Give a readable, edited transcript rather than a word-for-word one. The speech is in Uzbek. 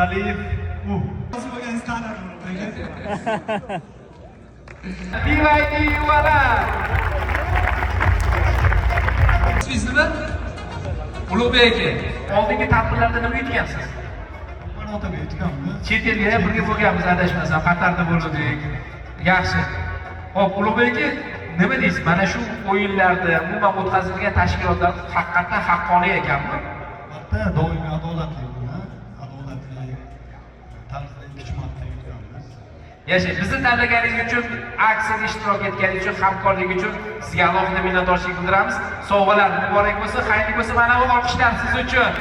Nuraliyev u. BYD yuvalar. Siz nima? Ulug'bek aka, oldingi tadbirlarda nima yutgansiz? Qanotaga yetganmiz. Chet elga birga bo'lganmiz, adashmasam, Qatarda bo'ldik. Yaxshi. Hop, Ulug'bek aka, nima deysiz? Mana shu o'yinlarda umuman o'tkazilgan tashkilotlar haqiqatan haqqoniy ekanmi? Albatta, doimiy adolatli bo'lgan, adolatli tarzda 2 marta yutganmiz. Yaxshi, bizni tanlaganingiz uchun, aksiyada ishtirok etganingiz uchun, hamkorlik uchun sizga alohida minnatdorchilik bildiramiz. Sovg'alar muborak bo'lsin, xayrli bo'lsin. Mana bu olqishlar siz uchun.